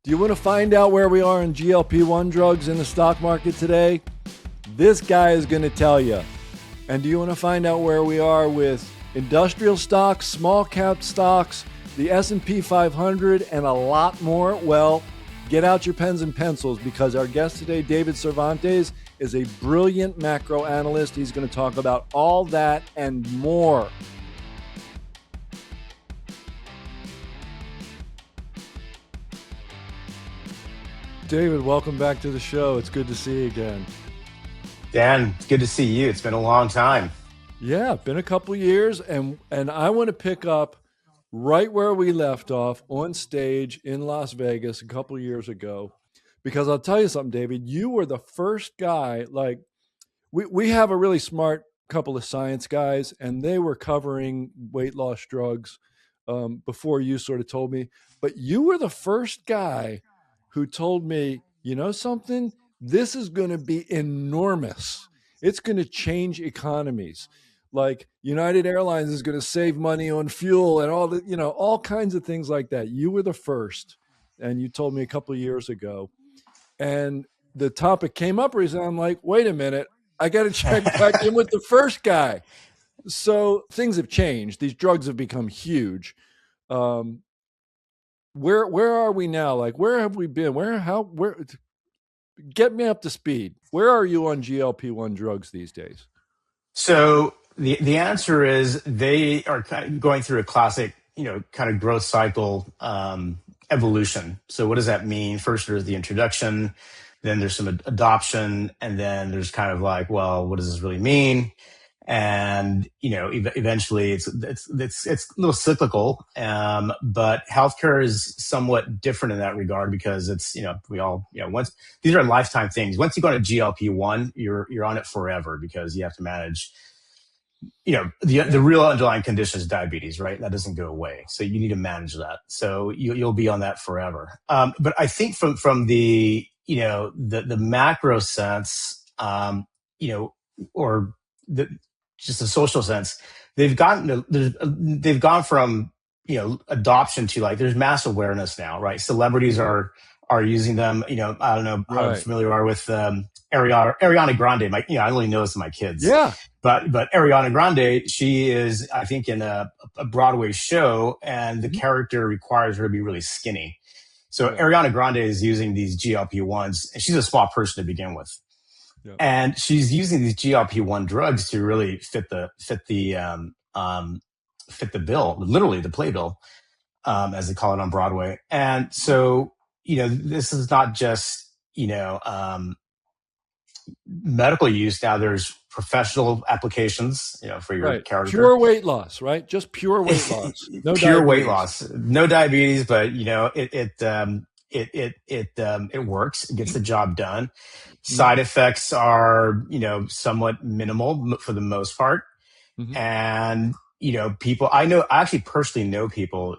Do you want to find out where we are in GLP-1 drugs in the stock market today? This guy is going to tell you. And do you want to find out where we are with industrial stocks, small cap stocks, the S&P 500, and a lot more? Well, get out your pens and pencils because our guest today, David Cervantes, is a brilliant macro analyst. He's going to talk about all that and more. David, welcome back to the show. It's good to see you again. Dan, it's good to see you. It's been a long time. Yeah, been a couple years, and I want to pick up right where we left off on stage in Las Vegas a couple years ago, because I'll tell you something, David, you were the first guy, like we have a really smart couple of science guys, and they were covering weight loss drugs before you sort of told me, but you were the first guy who told me, you know something, this is going to be enormous. It's going to change economies. Like United Airlines is going to save money on fuel and all the, all kinds of things like that. You were the first, and you told me a couple of years ago. And the topic came up recently. I'm like, wait a minute, I got to check back in with the first guy. So things have changed. These drugs have become huge. Where are we now? Like, where have we been? Where? Get me up to speed. Where are you on GLP-1 drugs these days? So the answer is they are kind of going through a classic, kind of growth cycle evolution. So what does that mean? First, there's the introduction, then there's some adoption, and then there's kind of like, well, what does this really mean? And eventually it's a little cyclical, but healthcare is somewhat different in that regard because it's once these are lifetime things. Once you go on a GLP-1, you're on it forever because you have to manage the real underlying condition is diabetes, right? That doesn't go away, so you need to manage that. So you'll be on that forever. But I think from the the macro sense, or the just a social sense, they've gone from adoption to like there's mass awareness now, right? Celebrities are using them. I don't know how familiar you are with Ariana Grande. I only know this to my kids. Yeah, but Ariana Grande, she is I think in a Broadway show, and the character requires her to be really skinny. So Ariana Grande is using these GLP-1s, and she's a small person to begin with. Yeah. And she's using these GLP-1 drugs to really fit the bill, literally the playbill, as they call it on Broadway. And so, this is not just, medical use. Now there's professional applications, for your character. Pure weight loss, right? Just pure weight loss. No pure diabetes. Weight loss. No diabetes, but it works. It gets the job done. Side effects are, somewhat minimal for the most part. Mm-hmm. And, people, I actually personally know people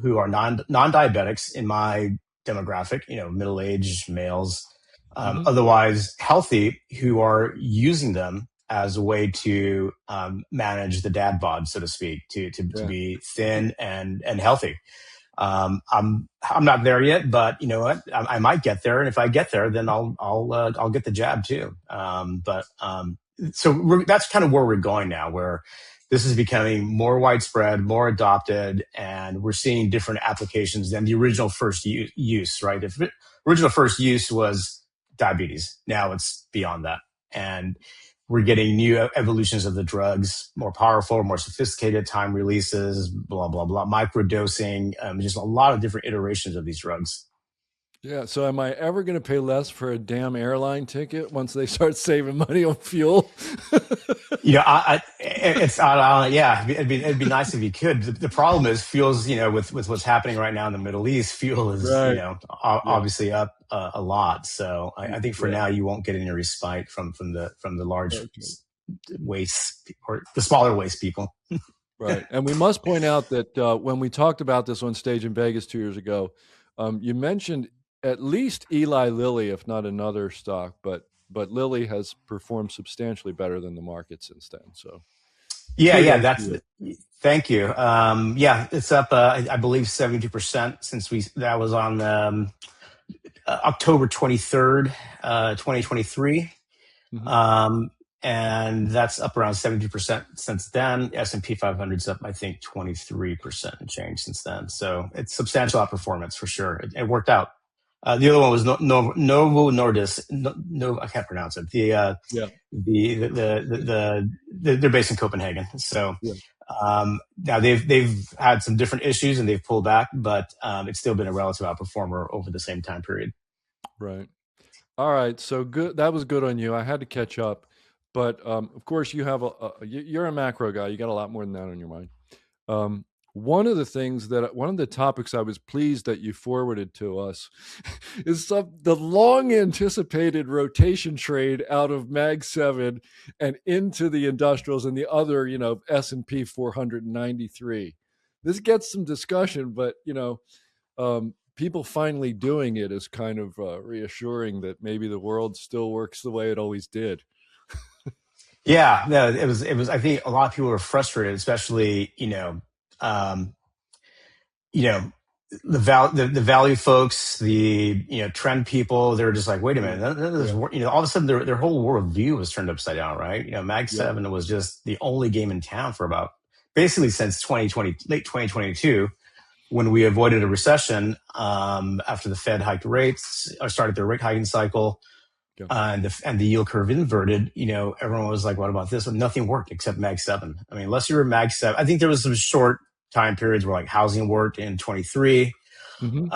who are non-diabetics in my demographic, middle-aged males, otherwise healthy, who are using them as a way to manage the dad bod, so to speak, to be thin and healthy. I'm not there yet, but you know what? I might get there, and if I get there, then I'll get the jab too. So that's kind of where we're going now, where this is becoming more widespread, more adopted, and we're seeing different applications than the original first use. Right? If original first use was diabetes, now it's beyond that, and we're getting new evolutions of the drugs, more powerful, more sophisticated time releases, blah, blah, blah, microdosing, just a lot of different iterations of these drugs. Yeah. So am I ever going to pay less for a damn airline ticket once they start saving money on fuel? Yeah, it'd be nice if you could. The problem is fuel's, with what's happening right now in the Middle East, fuel is, obviously up a lot. So I think for now you won't get any respite from the large waste or the smaller waste people. Right. And we must point out that when we talked about this on stage in Vegas 2 years ago, you mentioned at least Eli Lilly, if not another stock, but Lilly has performed substantially better than the market since then. So thank you. It's up, I believe 72% since that was on October 23rd, 2023. Hmm. Um, and that's up around 70% since then. S&P 500's up, I think, 23% and change since then. So it's substantial outperformance for sure. It worked out. The other one was Novo Nordisk. No, I can't pronounce it. Yeah. They're based in Copenhagen. So Yeah. now they've had some different issues and they've pulled back, but it's still been a relative outperformer over the same time period. Right. All right. So good. That was good on you. I had to catch up, but of course you have you're a macro guy. You got a lot more than that on your mind. Um, one of the topics I was pleased that you forwarded to us is the long anticipated rotation trade out of Mag 7 and into the industrials and the other, S&P 493. This gets some discussion, but, people finally doing it is kind of reassuring that maybe the world still works the way it always did. Yeah, no, it was. I think a lot of people were frustrated, especially um, you know, the value folks, the trend people. They were just like, wait a Yeah. minute, Yeah. all of a sudden their whole worldview was turned upside down, right? Mag Yeah. 7 was just the only game in town for about basically since 2020, late 2022, when we avoided a recession after the Fed hiked rates or started their rate hiking cycle. Yeah. And the yield curve inverted, everyone was like, what about this? And nothing worked except Mag 7. I mean, unless you were Mag 7, I think there was some short time periods where like housing worked in 23. Hmm.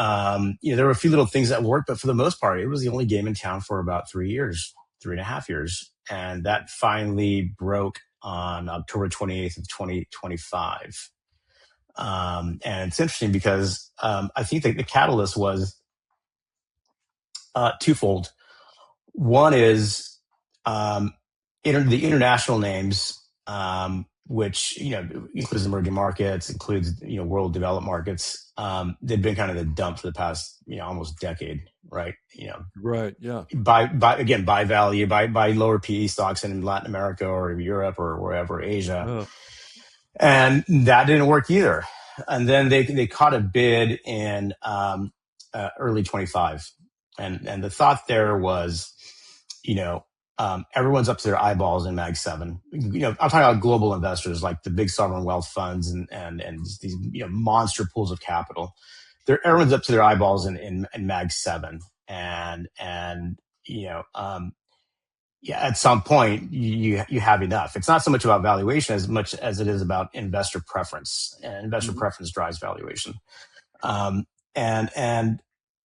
There were a few little things that worked, but for the most part, it was the only game in town for about 3 years, 3.5 years. And that finally broke on October 28th of 2025. And it's interesting because I think that the catalyst was twofold. One is the international names, which includes emerging markets, includes world developed markets. They've been kind of the dump for the past almost decade, right? Right. Yeah. Buy value, buy lower PE stocks in Latin America or Europe or wherever, Asia, Oh, and that didn't work either. And then they caught a bid in early 25, and the thought there was, everyone's up to their eyeballs in Mag 7. I'm talking about global investors like the big sovereign wealth funds and these monster pools of capital. Everyone's up to their eyeballs in Mag 7, and yeah, at some point you have enough. It's not so much about valuation as much as it is about investor preference, and investor mhm. preference drives valuation. Um, and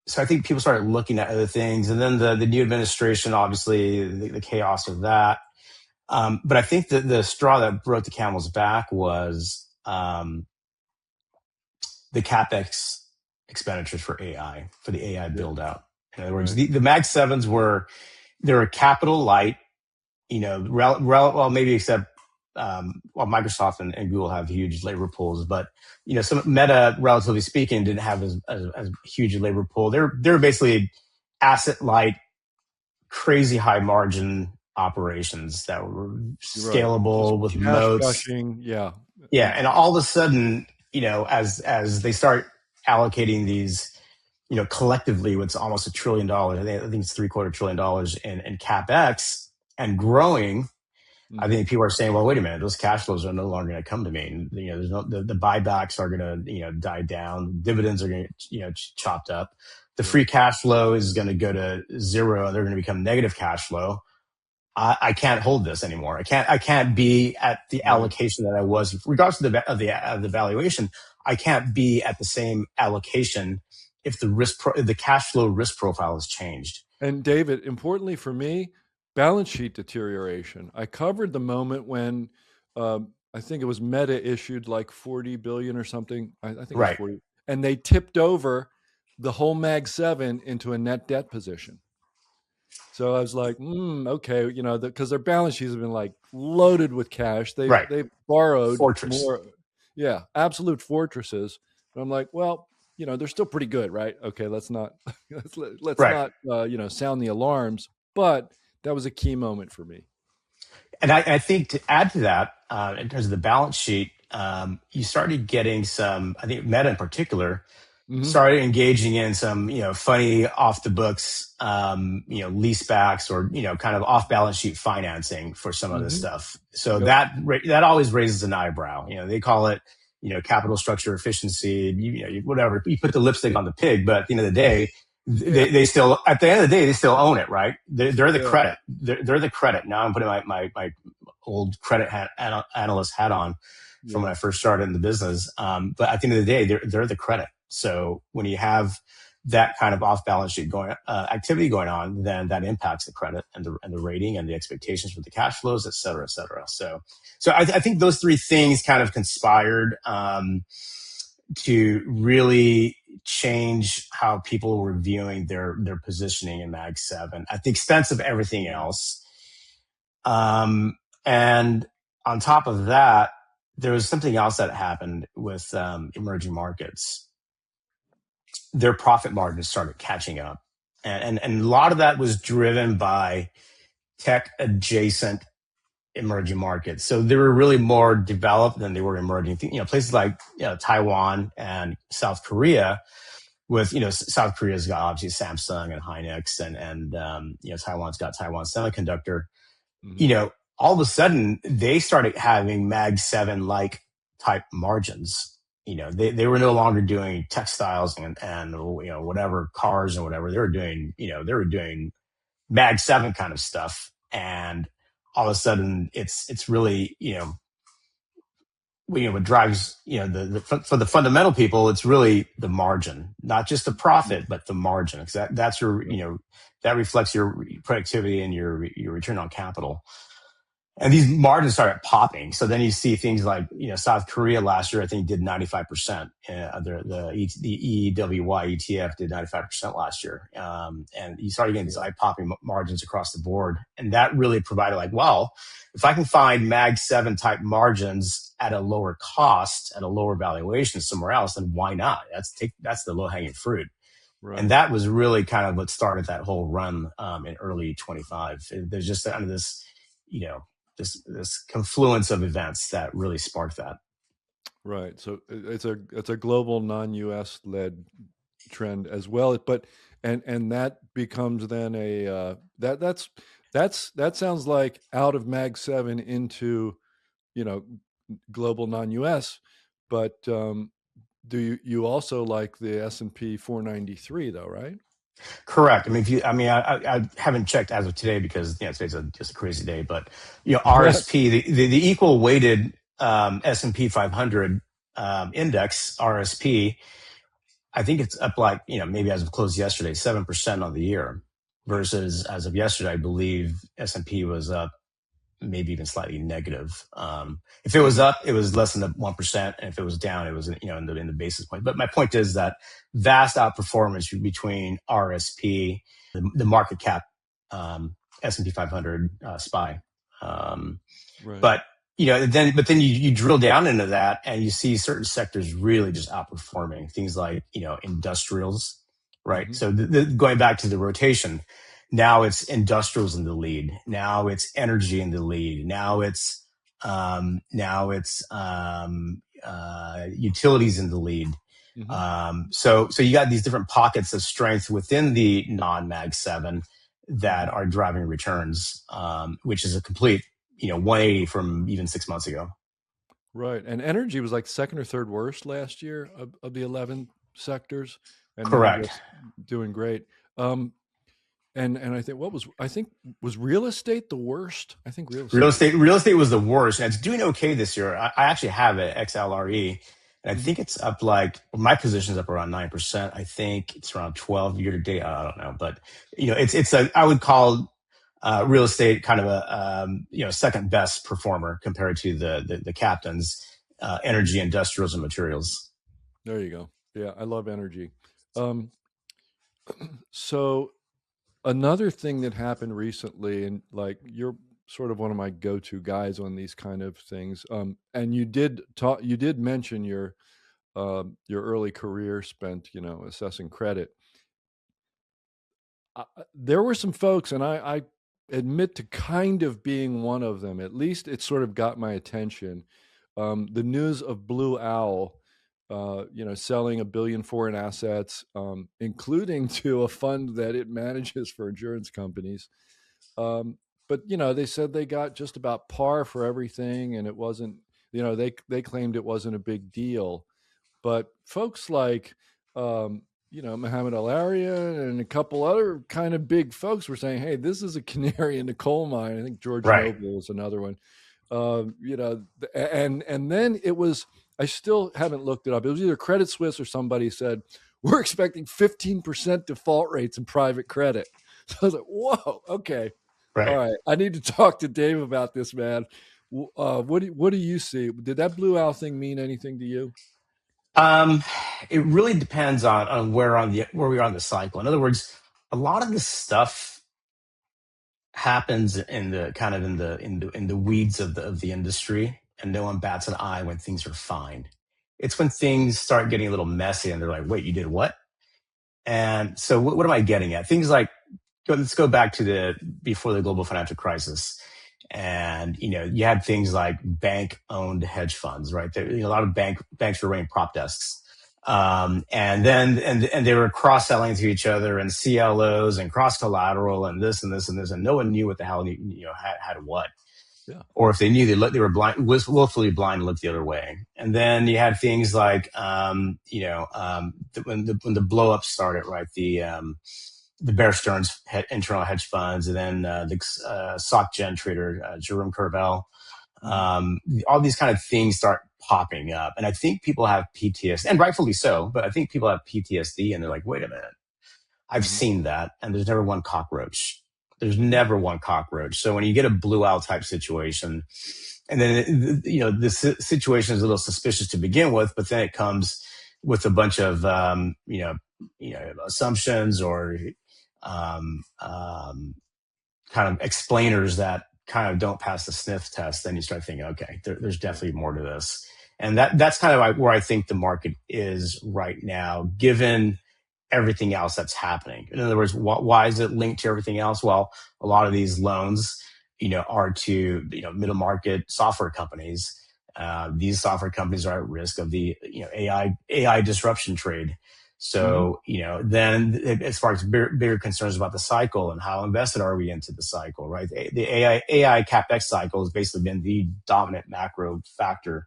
so I think people started looking at other things, and then the new administration, obviously the chaos of that. But I think that the straw that broke the camel's back was the capex expenditures for AI, for the AI Yeah. build out. In other words, Right. the Mag Sevens they were capital light, well, maybe except Microsoft and Google have huge labor pools, but some Meta, relatively speaking, didn't have as huge a labor pool. They're basically asset light, crazy high margin operations that were You're right. Just scalable with cash moats. gushing. Yeah. Yeah, And and all of a sudden, as they start allocating these, collectively, what's almost $1 trillion. I think it's $750 billion in capex and growing. I mhm. think people are saying, well, wait a minute, those cash flows are no longer going to come to me. And, there's the buybacks are going to, die down. Dividends are going to, chopped up. The Yeah. free cash flow is going to go to zero. They're going to become negative cash flow. I can't hold this anymore. I can't be at the Right. allocation that I was, regardless of the valuation. I can't be at the same allocation if the cash flow risk profile has changed. And David, importantly for me, balance sheet deterioration. I covered the moment when I think it was Meta issued like 40 billion or something. I think it was Right. 40, and they tipped over the whole Mag 7 into a net debt position. So I was like, okay, because their balance sheets have been like loaded with cash. Right. They've borrowed Fortress. more, yeah, absolute fortresses. But I'm like, well, they're still pretty good, right? Okay, let's not let's Right. not sound the alarms. But that was a key moment for me. And I think to add to that, in terms of the balance sheet, you started getting some, I think Meta in particular, Hmm. started engaging in some, funny off the books, lease backs or, kind of off balance sheet financing for some of this Hmm. stuff. So Yep. that always raises an eyebrow. They call it, capital structure efficiency, whatever. You put the lipstick on the pig, but at the end of the day, Yeah. they still, at the end of the day, they still own it, right? They're the Yeah. credit. They're the credit. Now I'm putting my old credit analyst hat on from when Yeah. I first started in the business. But at the end of the day, they're the credit. So when you have that kind of off balance sheet activity going on, then that impacts the credit and the rating and the expectations for the cash flows, et cetera, et cetera. So I think those three things kind of conspired to really change how people were viewing their positioning in Mag Seven at the expense of everything else. And on top of that, there was something else that happened with emerging markets. Their profit margins started catching up. And a lot of that was driven by tech adjacent emerging markets. So they were really more developed than they were emerging. Places like Taiwan and South Korea with, South Korea's got obviously Samsung and Hynix and Taiwan's got Taiwan Semiconductor. Hmm. you know, all of a sudden they started having Mag 7 like type margins. They were no longer doing textiles and whatever cars and whatever. They were doing Mag 7 kind of stuff. And all of a sudden it's really, what drives, for the fundamental people, it's really the margin, not just the profit, but the margin. Because that's your, Yep. that reflects your productivity and your return on capital. And these margins started popping. So then you see things like, South Korea last year, I think did 95%. The EEWY ETF did 95% last year. And you started getting these eye popping margins across the board. And that really provided like, well, if I can find Mag 7 type margins at a lower cost, at a lower valuation somewhere else, then why not? That's the low hanging fruit. And Right. that was really kind of what started that whole run in early 25. There's just kind of this, you know, this confluence of events that really sparked that. Right. So it's a global non-US led trend as well. But and that becomes then a that sounds like out of Mag 7 into, you know, global non-US. But do you also like the S&P 493 though, right? Correct. I mean, I haven't checked as of today because today's just a crazy day. But Yeah. RSP, the equal weighted S&P 500 index RSP, I think it's up like maybe as of close yesterday 7% on the year, versus as of yesterday, I believe S&P was up maybe even slightly negative. If it was Hmm. up, it was less than 1%, and if it was down, it was in the basis point. But my point is that vast outperformance between RSP, the market cap, S&P 500 SPY. Um, Right. but then you drill down into that and you see certain sectors really just outperforming things like industrials, right? Hmm. So going back to the rotation, now it's industrials in the lead. Now it's energy in the lead. Now it's utilities in the lead. Hmm. So you got these different pockets of strength within the non Mag 7 that Hmm. are driving returns, which is a complete 180 from even 6 months ago. Right. And energy was like second or third worst last year of the 11 sectors, and now Correct. just doing great. Um, and I think was real estate the worst? I think real Real estate was. estate, real estate was the worst, and it's doing okay this year. I actually have it XLRE, and I Hmm. think it's up like my position's up around 9%. I think it's around 12 year to date. I don't know, but it's a I would call real estate kind of a second best performer compared to the captains, energy, industrials, and materials. There you go. Yeah, I love energy. Um, so another thing that happened recently, and like you're sort of one of my go-to guys on these kind of things. And you did mention your early career spent, assessing credit. There were some folks, and I admit to kind of being one of them. At least it sort of got my attention. The news of Blue Owl. selling $1 billion foreign assets, including to a fund that it manages for insurance companies. Um, but they said they got just about par for everything, and it wasn't. They claimed it wasn't a big deal. But folks like, Muhammad Al-Arian and a couple other kind of big folks were saying, "Hey, this is a canary in the coal mine." I think George Right. Noble was another one. And then it was. I still haven't looked it up. It was either Credit Suisse or somebody said we're expecting 15% default rates in private credit. So I was like, "Whoa, okay, all Right. right. I need to talk to Dave about this, man." What do you see? Did that Blue Owl thing mean anything to you? Um, it really depends on where we are on the cycle. In other words, a lot of this stuff happens in the kind of in the weeds of the industry, and no one bats an eye when things are fine. It's when things start getting a little messy, and they're like, "Wait, you did what?" And so, what am I getting at? Things like, let's go back to the before the global financial crisis, and you had things like bank-owned hedge funds, right? A lot of banks were running prop desks, and then and they were cross-selling to each other and CLOs and cross-collateral and this and this and this, and no one knew what the hell had what. Yeah. Or if they knew, they were blind, willfully blind, and looked the other way. And then you had things like, when the blow up started, right? The Bear Stearns internal hedge funds, and then the Soc Gen trader Jerome Corbell. Mhm. All these kind of things start popping up, and I think people have PTSD, and rightfully so. But I think people have PTSD, and they're like, "Wait a minute, I've Mhm. seen that, and there's never one cockroach. There's Yeah. never one cockroach." So when you get a blue owl type situation, and then the situation is a little suspicious to begin with, but then it comes with a bunch of assumptions or um, um, kind of explainers that kind of don't pass the sniff test. Then you start thinking, okay, there's Yeah. definitely more to this, and that's kind of like where I think the market is right now, given everything else that's happening. In other words, why is it linked to everything else? Well, a lot of these loans, are to middle market software companies. These software companies are at risk of the AI disruption trade. Mhm. So then as far as bigger concerns about the cycle and how invested are we into the cycle, right? The AI capex cycle has basically been the dominant macro factor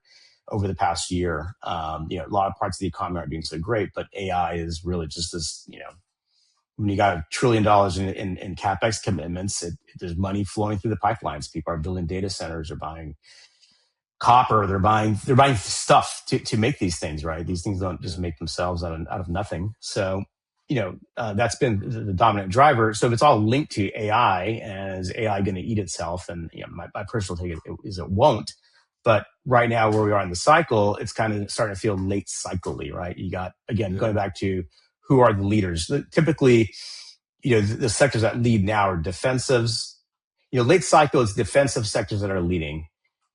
over the past year. A lot of parts of the economy aren't doing so great, but AI is really just this, when you got $1 trillion in capex commitments, there's money flowing through the pipelines. People are building data centers, they're buying copper, they're buying stuff to make these things, right? These things don't just Yeah. make themselves out of nothing. So, that's been the dominant driver. So if it's all linked to AI, and is AI going to eat itself? And my personal take is it won't. But right now, where we are in the cycle, it's kind of starting to feel late cyclically, right? You got, again, Yeah. going back to who are the leaders. Typically, the sectors that lead now are defensives. Late cycle is defensive sectors that are leading,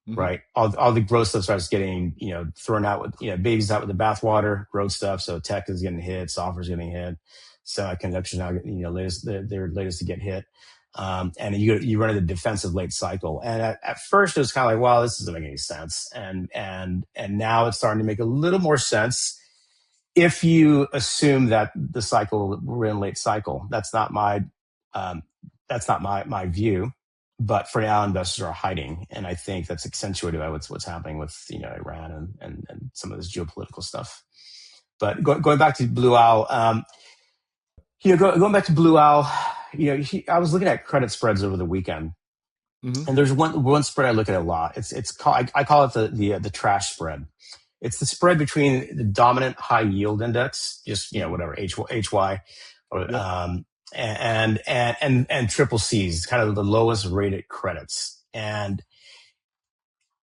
Mhm. right? All the growth stuff starts getting, thrown out with, babies out with the bathwater, growth stuff. So tech is getting hit, software is getting hit, semiconductors now, they're latest to get hit. And you run into the defensive late cycle. And at first it was kind of like, well, this doesn't make any sense. And now it's starting to make a little more sense if you assume that the cycle, we're in late cycle. Um, that's not my view. But for now, investors are hiding, and I think that's accentuated by what's happening with Iran and some of this geopolitical stuff. But going back to Blue Owl, going back to Blue Owl, I was looking at credit spreads over the weekend, Mhm. and there's one spread I look at a lot. It's called, I call it the trash spread. It's the spread between the dominant high yield index, just Mhm. whatever HY, or Yep. and triple C's, kind of the lowest rated credits. And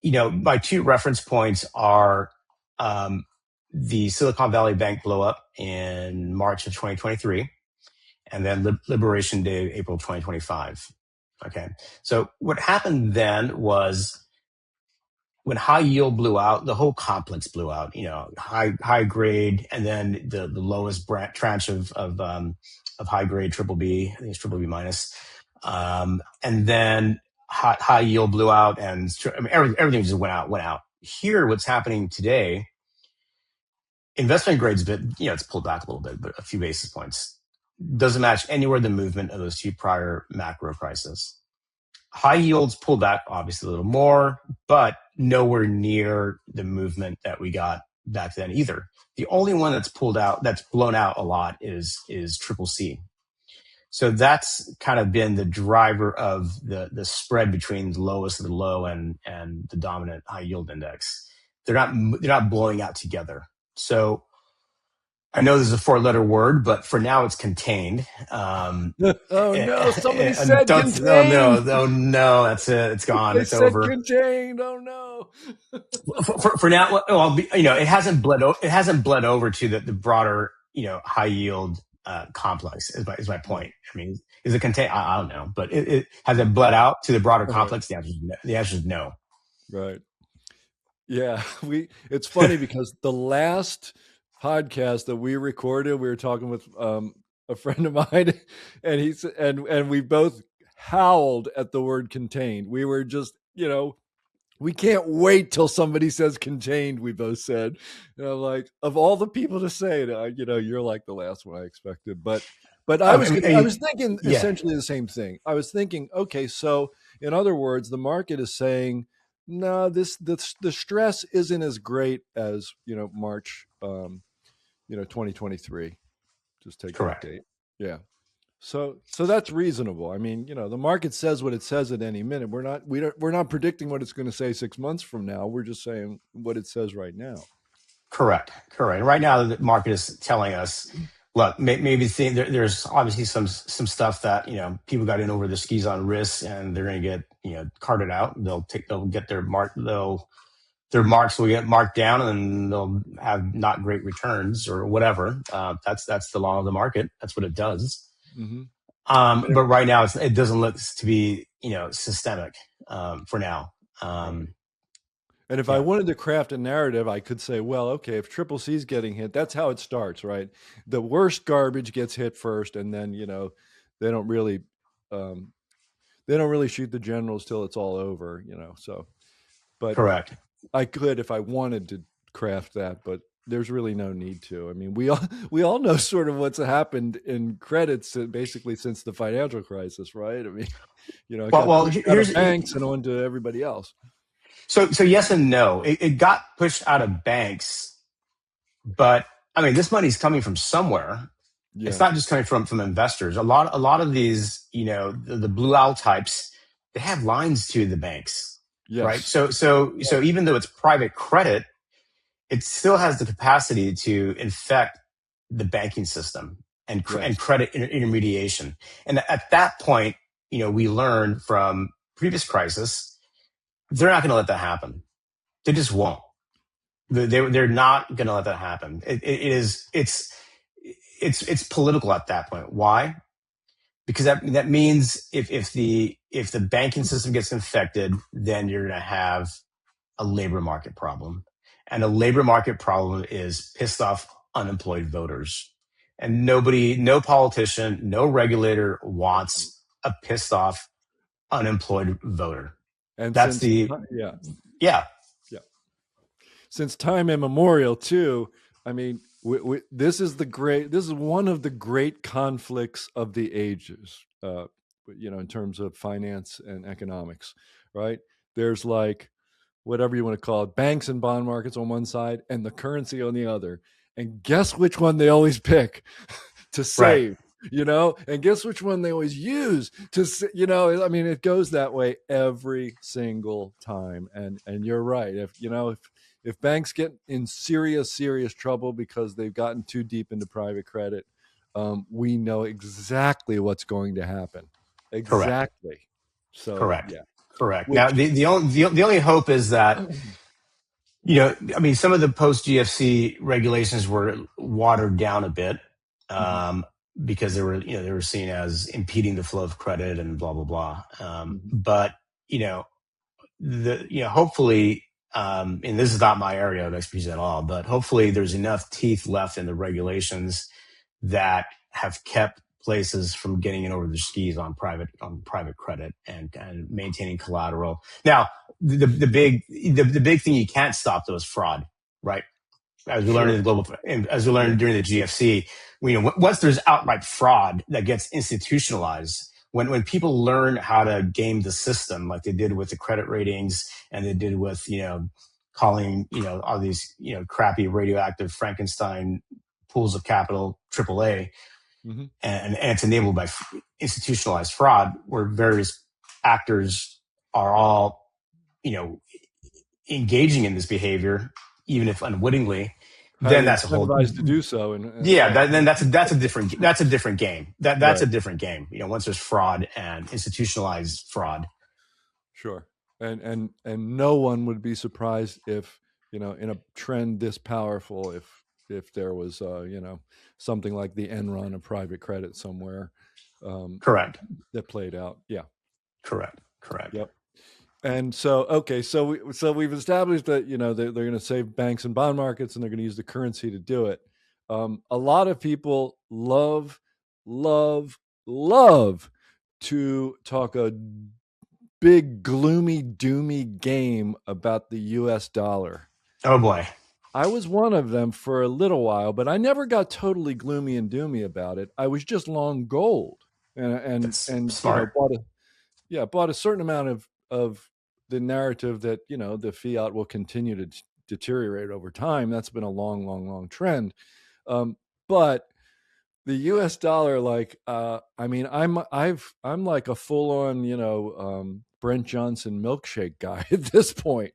my two reference points are um, the Silicon Valley Bank blow up in March of 2023, and then Liberation Day, April 2025. Okay, so what happened then was, when high yield blew out, the whole complex blew out. High grade, and then the lowest tranche of high grade triple B. I think it's triple B minus, and then high yield blew out, and I mean, everything just went out. Here, what's happening today investment grade's been, it's pulled back a little bit, but a few basis points. Doesn't match anywhere the movement of those two prior macro crises. High yields pulled back obviously a little more, but nowhere near the movement that we got back then either. The only one that's blown out a lot is triple C. So that's kind of been the driver of the spread between the lowest of the low and the dominant high yield index. They're not blowing out together. So I know this is a 4-letter word, but for now it's contained. Oh no! Somebody And said contained. oh no, that's it. It's gone. They It's said over. contained. Oh no! For now, well, it hasn't bled. It hasn't bled over to the broader, high yield complex. Is my point. I mean, is it contained? I don't know, but it has it bled out to the broader complex. The answer is no. Right. Yeah, it's funny because the last podcast that we recorded, we were talking with a friend of mine, and he said, and we both howled at the word contained. We were just, we can't wait till somebody says contained. We both said, and I'm like, of all the people to say it, you're like the last one I expected, but I was thinking essentially the same thing. I was thinking, okay, so in other words, the market is saying, no, the stress isn't as great as March 2023. Just take Correct. that date. Yeah. So that's reasonable. I mean, the market says what it says at any minute. We're not predicting what it's going to say 6 months from now. We're just saying what it says right now. Correct. Right now, the market is telling us, look, maybe there's obviously some stuff that people got in over the skis on risks, and they're going to get carted out. They'll get their marks will get marked down, and they'll have not great returns or whatever. That's the law of the market. That's what it does. Mm-hmm. But right now, it doesn't look to be systemic for now. And if I wanted to craft a narrative, I could say, well, okay, if triple C's getting hit, that's how it starts, right? The worst garbage gets hit first, and then they don't really shoot the generals till it's all over, So, but correct. I could if I wanted to craft that, but there's really no need to. I mean, we all know sort of what's happened in credits basically since the financial crisis, right? I mean, it got pushed out of banks and on to everybody else. So yes and no. It got pushed out of banks, but I mean, this money's coming from somewhere. Yeah. It's not just coming from investors. A lot of these, the blue owl types, they have lines to the banks, yes. Right? So even though it's private credit, it still has the capacity to infect the banking system and credit intermediation. And at that point, we learned from previous crisis, they're not going to let that happen. They just won't. They're not going to let that happen. It's political at that point. Why? Because that means if the banking system gets infected, then you're going to have a labor market problem, and a labor market problem is pissed off unemployed voters, and no politician, no regulator wants a pissed off unemployed voter. And that's yeah. Since time immemorial, too. I mean, this is one of the great conflicts of the ages. In terms of finance and economics, right? There's like whatever you want to call it, banks and bond markets on one side, and the currency on the other. And guess which one they always pick to save. Right. And guess which one they always use to, I mean, it goes that way every single time. And you're right. If banks get in serious trouble because they've gotten too deep into private credit, we know exactly what's going to happen. Exactly. Correct. So, correct. Yeah. Correct. Now, the only hope is that, I mean, some of the post GFC regulations were watered down a bit. Because they were seen as impeding the flow of credit and blah blah blah. But hopefully, and this is not my area of expertise at all, but hopefully there's enough teeth left in the regulations that have kept places from getting in over their skis on private credit and maintaining collateral. Now, the big thing you can't stop though is fraud, right? as we learned in Sure. the global, as we Yeah. learned during the GFC. Once there's outright fraud that gets institutionalized, when people learn how to game the system, like they did with the credit ratings and they did with calling all these crappy radioactive Frankenstein pools of capital AAA, Hmm. and it's enabled by institutionalized fraud, where various actors are all you know engaging in this behavior, even if unwittingly. Then Highly that's a whole incentivized to do so, and yeah. yeah. Then that's a different game. That's Right. a different game. Once there's fraud and institutionalized fraud. Sure. And no one would be surprised if, in a trend this powerful, if there was something like the Enron of private credit somewhere, um, Correct. that played out. Yeah. Correct. Correct. Yep. And so, okay, we've established that they're going to save banks and bond markets, and they're going to use the currency to do it. A lot of people love, love to talk a big gloomy doomy game about the US dollar. Oh boy. I was one of them for a little while, but I never got totally gloomy and doomy about it. I was just long gold, That's and smart. bought a certain amount of the narrative that the fiat will continue to deteriorate over time. That's been a long, long, long trend. But the US dollar, like, I mean, I'm like a full on Brent Johnson milkshake guy at this point.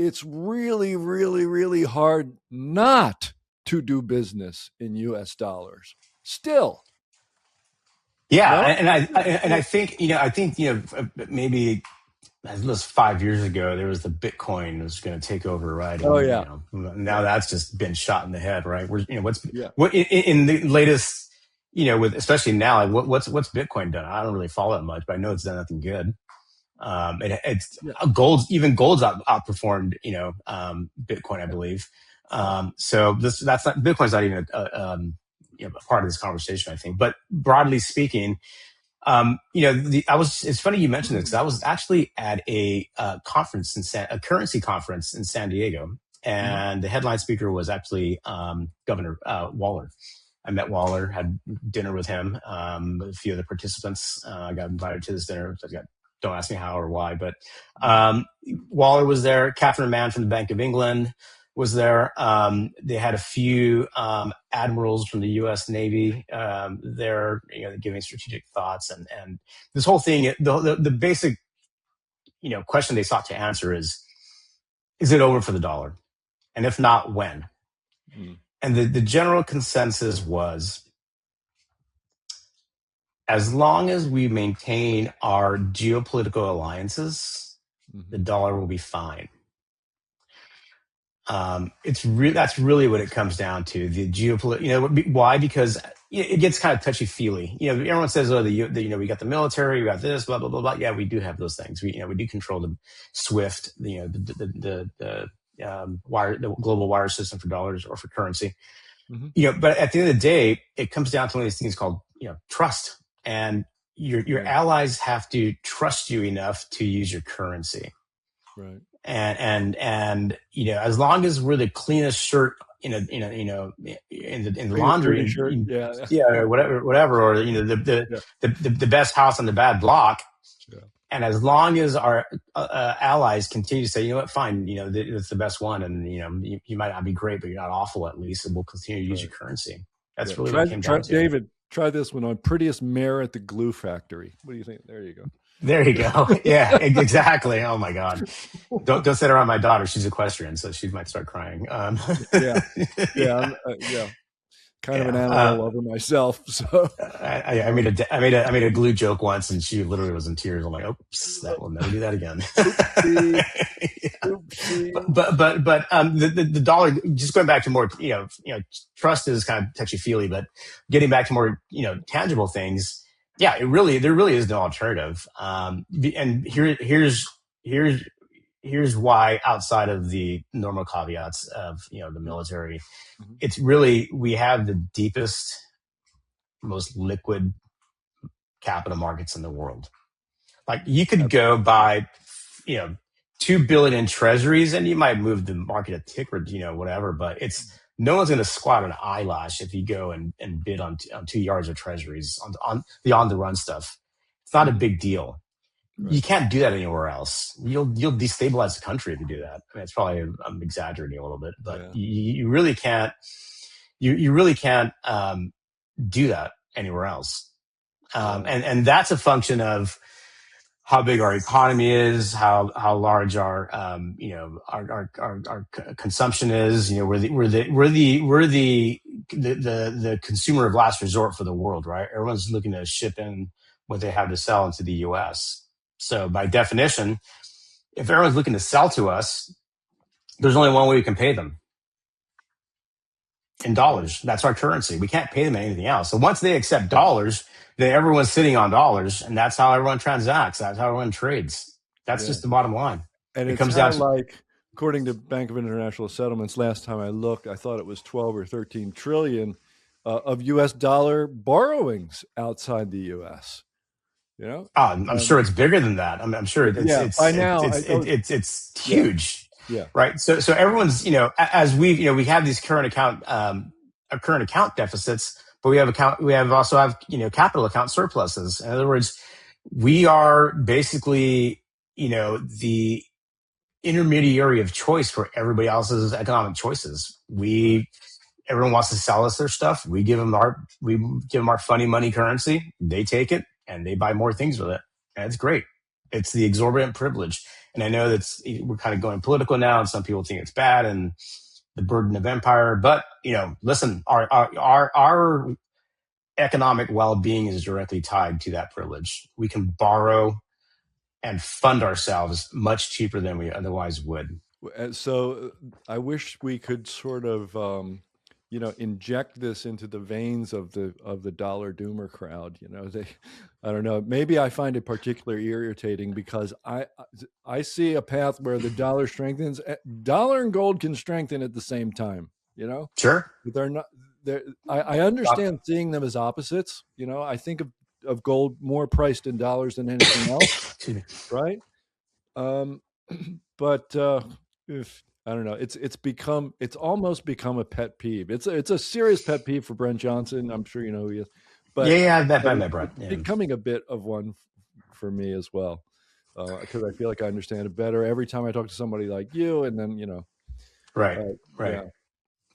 It's really, really, really hard not to do business in US dollars still. Yeah, No. I think maybe as little as 5 years ago, there was the Bitcoin was going to take over, right? Oh And yeah. now Yeah. that's just been shot in the head, right? We're Yeah. what in the latest, with especially now, like what's Bitcoin done? I don't really follow it much, but I know it's done nothing good. It's Yeah. gold's outperformed, Bitcoin, I believe. So that's not Bitcoin's not even a part of this conversation, I think. But broadly speaking, it's funny you mentioned this because I was actually at a conference a currency conference in San Diego, Mhm. and the headline speaker was actually Governor Waller. I met Waller, had dinner with him. A few of the participants got invited to this dinner. So don't ask me how or why, but Waller was there. Catherine Mann from the Bank of England was there. They had a few admirals from the U.S. Navy there, giving strategic thoughts, and this whole thing. The basic question they sought to answer is it over for the dollar, and if not, when? Mm. And the general consensus was, as long as we maintain our geopolitical alliances, the Mhm. dollar will be fine. That's really what it comes down to. The geopolitical, why? Because it gets kind of touchy feely. Everyone says, "Oh, we got the military, we got this, blah blah blah blah." Yeah, we do have those things. We do control the SWIFT, the global wire system for dollars or for currency. Mhm. But at the end of the day, it comes down to one of these things called trust, and your Right. allies have to trust you enough to use your currency. Right. And as long as we're the cleanest shirt in the Cleanest dirty laundry, shirt. Yeah. yeah, or whatever, or Yeah. the best house on the bad block. Yeah. And as long as our allies continue to say, fine, it's the best one, and you might not be great, but you're not awful at least, and we'll continue to use Right. your currency. Yeah. That's really what Try, it came try, down to. David. Try this one on. Prettiest mare at the glue factory. What do you think? There you go. There you Yeah. go. Yeah, exactly. Oh my God. Don't say that around my daughter. She's equestrian, so she might start crying. Yeah. Yeah. Yeah, Yeah. Kind of an yeah. animal lover myself. So. I made Um, a glue joke once, and she literally was in tears. I'm like, oops, that will never do that again. Oopsie. Yeah. Oopsie. The dollar. Just going back to more, trust is kind of touchy feely, but getting back to more, tangible things. Yeah, there really is no alternative. And here's why, outside of the normal caveats of the military, Mhm. it's really, we have the deepest, most liquid capital markets in the world. Like, you could go Absolutely. buy, 2 billion in treasuries, and you might move the market a tick or whatever, but it's no one's going to squat an eyelash if you go and bid on 2 yards of treasuries on the on the run stuff. It's not a Mhm. big deal. You Right. can't do that anywhere else. You'll destabilize the country if you do that. I mean, it's probably I'm exaggerating a little bit, but Yeah. you really can't. You really can't do that anywhere else. Wow. And that's a function of how big our economy is, how large our our consumption is. We're the consumer of last resort for the world, right? Everyone's looking to ship in what they have to sell into the U.S. So by definition, if everyone's looking to sell to us, there's only one way we can pay them, in Right. dollars. That's our currency. We can't pay them anything else. So once they accept dollars, then everyone's sitting on dollars, and that's how everyone transacts. That's how everyone trades. That's Yeah. just the bottom line. And It it's comes down how, to like, according to Bank of International Settlements, last time I looked, I thought it was 12 or 13 trillion of US dollar borrowings outside the US, you know? I'm And sure it's bigger than that. I'm sure yeah, by now, I don't, it's yeah, huge, yeah. right? So everyone's as we have these current account deficits, but we also have capital account surpluses. In other words, we are basically the intermediary of choice for everybody else's economic choices. Right. Everyone wants to sell us their stuff. We give them our funny money currency. They take it and they buy more things with it, and it's great. It's the exorbitant privilege. And I know we're kind of going political now, and some people think it's bad and the burden of empire. But listen, our economic well-being is directly tied to that privilege. We can borrow and fund ourselves much cheaper than we otherwise would. So I wish we could sort of, inject this into the veins of the dollar doomer crowd. I don't know. Maybe I find it particularly irritating because I see a path where the dollar strengthens. Dollar and gold can strengthen at the same time. Sure. But they're not. They're, I understand seeing them as opposites. I think of gold more priced in dollars than anything else, Excuse me. right? Um, but if I don't know, it's almost become a pet peeve. It's a serious pet peeve for Brent Johnson. I'm sure you know who he is, Yeah, but yeah, I it's met Brett. Yeah. becoming a bit of one for me as well, because I feel like I understand it better every time I talk to somebody like you, and then Right, yeah, right.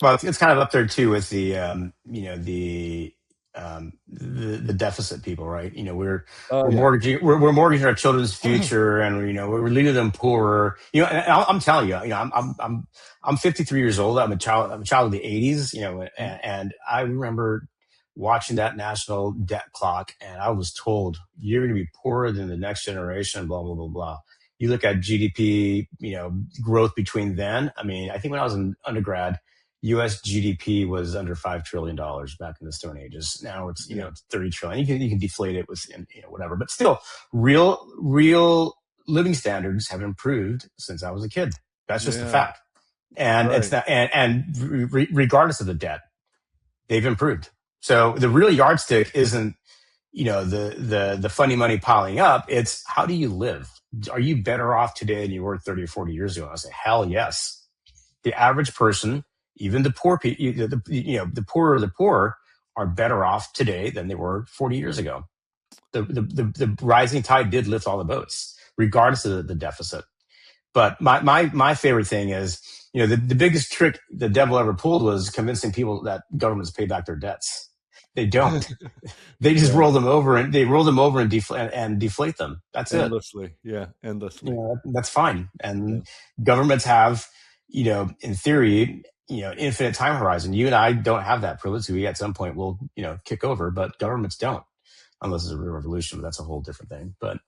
Well, it's kind of up there too with the deficit people, right? oh We're yeah, mortgaging we're mortgaging our children's future, and we're leaving them poorer. And I'm telling you, I'm 53 years old. I'm a child of the 80s. And I remember watching that national debt clock, and I was told you're going to be poorer than the next generation. Blah blah blah blah. You look at GDP, growth between then. I mean, I think when I was in undergrad, U.S. GDP was under $5 trillion back in the Stone Ages. Now it's yeah, it's 30 trillion. You can deflate it with whatever, but still, real living standards have improved since I was a kid. That's just a yeah, fact, and it's right, not. And regardless of the debt, they've improved. So the real yardstick isn't the funny money piling up. It's how do you live? Are you better off today than you were 30 or 40 years ago? I say, hell yes. The average person, even the poor people, the poorer of the poor, are better off today than they were 40 years ago. The rising tide did lift all the boats, regardless of the deficit. But my favorite thing is, the biggest trick the devil ever pulled was convincing people that governments pay back their debts. They don't. They just yeah, roll them over and deflate them. That's it. endlessly, yeah, endlessly, That's fine. yeah, And governments have, in theory, infinite time horizon. You and I don't have that privilege. We at some point will, kick over, but governments don't, unless it's a real revolution. But that's a whole different thing. But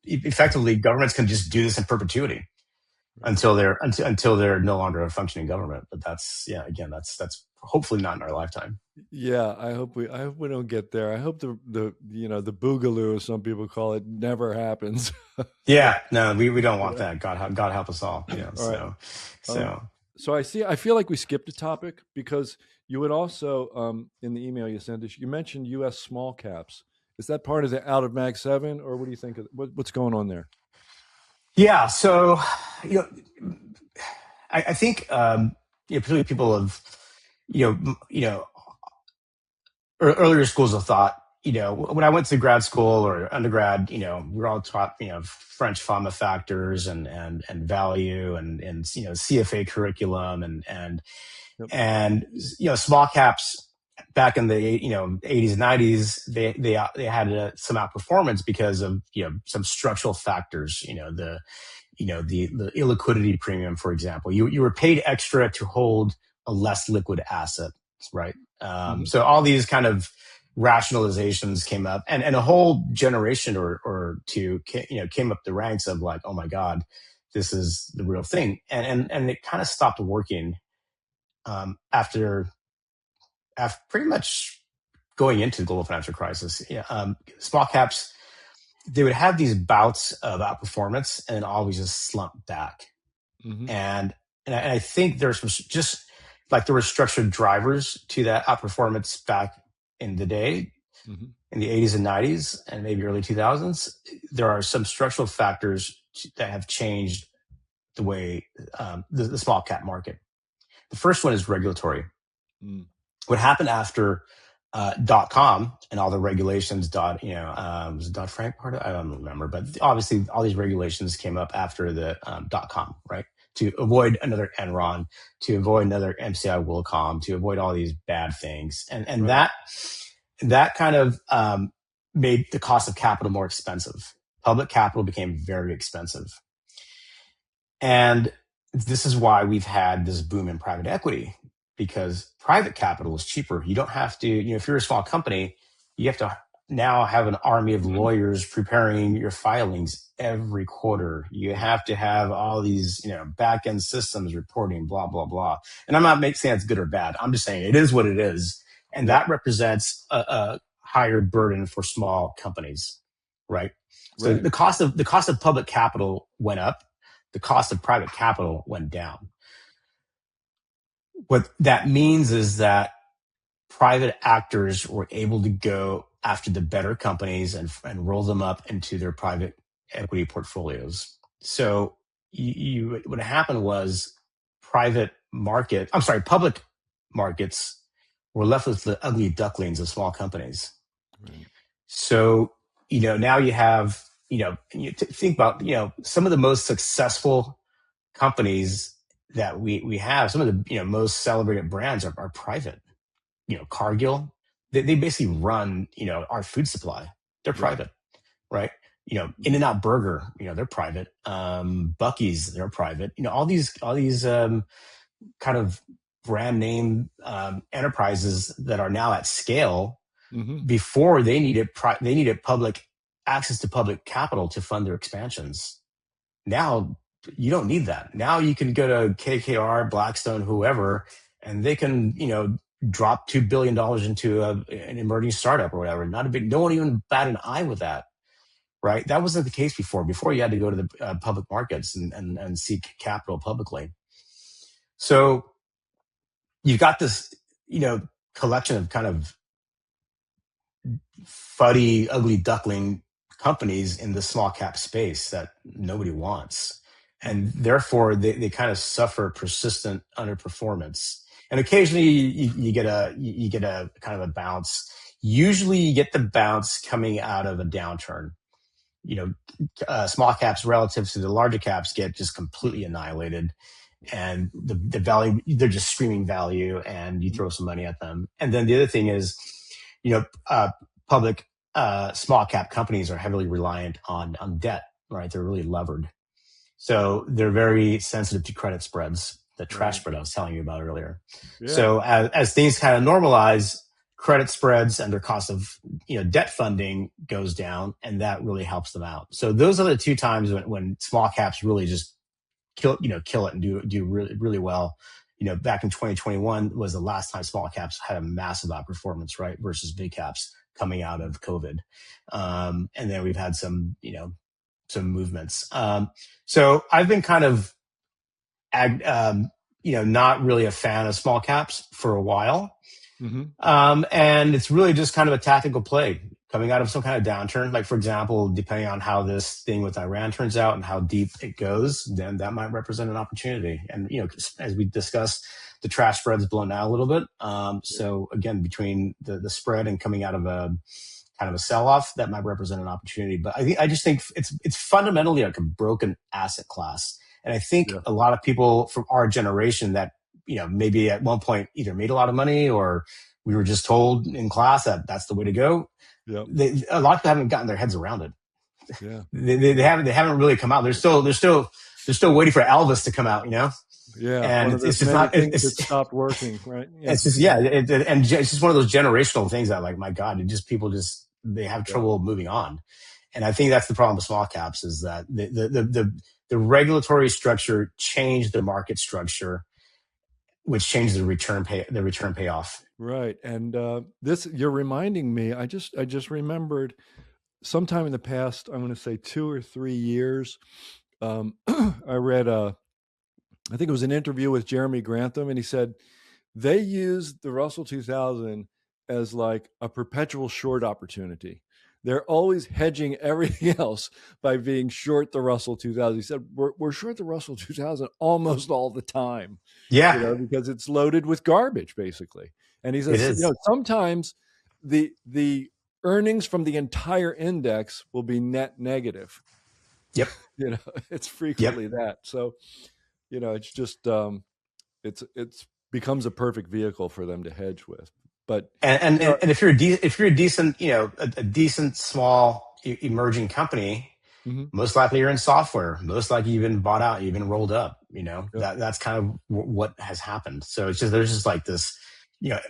effectively, governments can just do this in perpetuity right. until they're no longer a functioning government. But again, that's hopefully not in our lifetime. Yeah, I hope we don't get there. I hope the boogaloo, as some people call it, never happens. Yeah, no, we don't want Yeah. that. God help us all. All right. So Um, so so I feel like we skipped a topic because you would also, in the email you sent us, you mentioned U.S. small caps. Is that part of the out of Mag 7, or what do you think? What's going on there? Yeah. So, you know, I think, particularly people of, earlier schools of thought, when I went to grad school or undergrad, we were all taught, French fama factors and value and CFA curriculum Yep. and small caps back in the 80s and 90s they had some outperformance because of some structural factors, the illiquidity premium, for example. You were paid extra to hold a less liquid asset, right? Hmm. So all these kind of rationalizations came up, and a whole generation or two came up the ranks of like, oh my god, this is the real thing, and it kind of stopped working after pretty much going into the global financial crisis. Yeah, small caps, they would have these bouts of outperformance and always just slump back. Hmm. And I think there's just like there were structured drivers to that outperformance back in the day, Hmm. in the 80s and 90s and maybe early 2000s. There are some structural factors that have changed the way the small cap market. The first one is regulatory. Mm. What happened after .com and all the regulations, was it Dodd-Frank part of it? I don't remember, but obviously all these regulations came up after the .com, right? To avoid another Enron, to avoid another MCI Willcom, to avoid all these bad things, and Right. that kind of made the cost of capital more expensive. Public capital became very expensive, and this is why we've had this boom in private equity, because private capital is cheaper. You don't have to, if you're a small company, you have to now have an army of Hmm. lawyers preparing your filings every quarter. You have to have all these, back end systems reporting, blah, blah, blah. And I'm not saying it's good or bad. I'm just saying it is what it is. And Yep. that represents a higher burden for small companies, right? So Right. the cost of public capital went up, the cost of private capital went down. What that means is that private actors were able to go after the better companies and roll them up into their private equity portfolios. So what happened was public markets were left with the ugly ducklings of small companies. Right. So, now you have, think about, some of the most successful companies that we have, some of the most celebrated brands are private. Cargill, they basically run our food supply. They're Yep. private, right? In Mhm. and Out Burger, they're private. Bucky's, they're private. All these kind of brand name enterprises that are now at scale. Mhm. Before they needed public access to public capital to fund their expansions. Now you don't need that. Now you can go to KKR, Blackstone, whoever, and they can, drop $2 billion into an emerging startup or whatever. Not a big, no one even bat an eye with that, right? That wasn't the case before. Before you had to go to the public markets and seek capital publicly. So you've got this, collection of kind of fuddy, ugly duckling companies in the small cap space that nobody wants. And Mhm. therefore they kind of suffer persistent underperformance. And occasionally you get a kind of a bounce. Usually you get the bounce coming out of a downturn. You know, Small caps relative to the larger caps get just completely annihilated, and the value, they're just screaming value, and you Mhm. throw some money at them. And then the other thing is, you know, public small cap companies are heavily reliant on debt, right? They're really levered, so they're very sensitive to credit spreads, the trash Right. spread I was telling you about earlier. Yeah. So as things kind of normalize, credit spreads and their cost of debt funding goes down, and that really helps them out. So those are the two times when small caps really just kill it and do really really well. Back in 2021 was the last time small caps had a massive outperformance, right, versus big caps coming out of COVID. And then we've had some movements. So I've been kind of not really a fan of small caps for a while. Mhm. And it's really just kind of a tactical play. coming out of some kind of downturn, like for example, depending on how this thing with Iran turns out and how deep it goes, then that might represent an opportunity. And as we discussed, the trash spread's blown out a little bit. So again, between the spread and coming out of a kind of a sell-off, that might represent an opportunity. But I just think it's fundamentally like a broken asset class. And I think Yeah. a lot of people from our generation that maybe at one point either made a lot of money or we were just told in class that that's the way to go. Yep. A lot of people haven't gotten their heads around it. Yeah. They haven't really come out. They're still waiting for Elvis to come out, Yeah. and One of it's those just many not. things that stopped working, right? Yeah. It's just and it's just one of those generational things that, like, my God, people they have Yeah. trouble moving on. And I think that's the problem with small caps, is that the regulatory structure changed the market structure, which changed the return payoff. Right. And this, you're reminding me, I just remembered sometime in the past, I'm going to say 2 or 3 years, I read I think it was an interview with Jeremy Grantham, and he said they used the Russell 2000 as like a perpetual short opportunity. They're always hedging everything else by being short the Russell 2000. He said, we're short the Russell 2000 almost all the time, Yeah, because it's loaded with garbage, basically. And he it says, is. sometimes the earnings from the entire index will be net negative. Yep. It's frequently that. So, it's just it's becomes a perfect vehicle for them to hedge with. But And if you're a decent, a decent small emerging company, mhm, most likely you're in software. Most likely you've been bought out, you've been rolled up. yep. That's kind of what has happened. So there's just like this,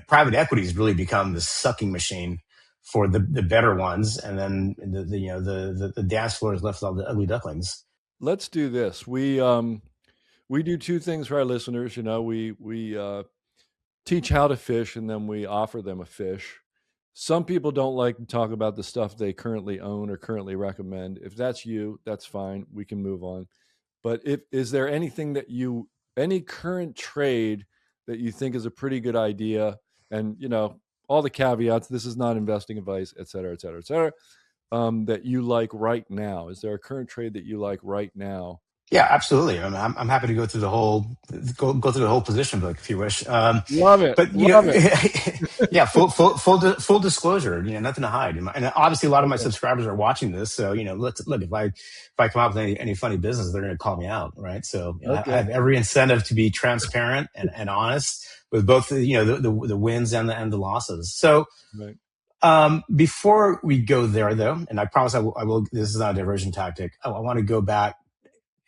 private equity has really become this sucking machine for the better ones, and then the dance floor is left with all the ugly ducklings. Let's do this. We do two things for our listeners. We teach how to fish, and then we offer them a fish. Some people don't like to talk about the stuff they currently own or currently recommend. If that's you, that's fine. We can move on. But is there anything any current trade that you think is a pretty good idea? And all the caveats. This is not investing advice, et cetera, et cetera, et cetera. That you like right now? Is there a current trade that you like right now? Yeah, absolutely. I'm happy to go through the whole position book if you wish. Love it. But Love it. yeah, full disclosure. Nothing to hide. And obviously, a lot of my Okay. subscribers are watching this, so look. If I come up with any funny business, they're going to call me out, right? So I Okay. have every incentive to be transparent and honest with both the wins and the losses. So Right. before we go there, though, and I promise I will. This is not a diversion tactic. I want to go back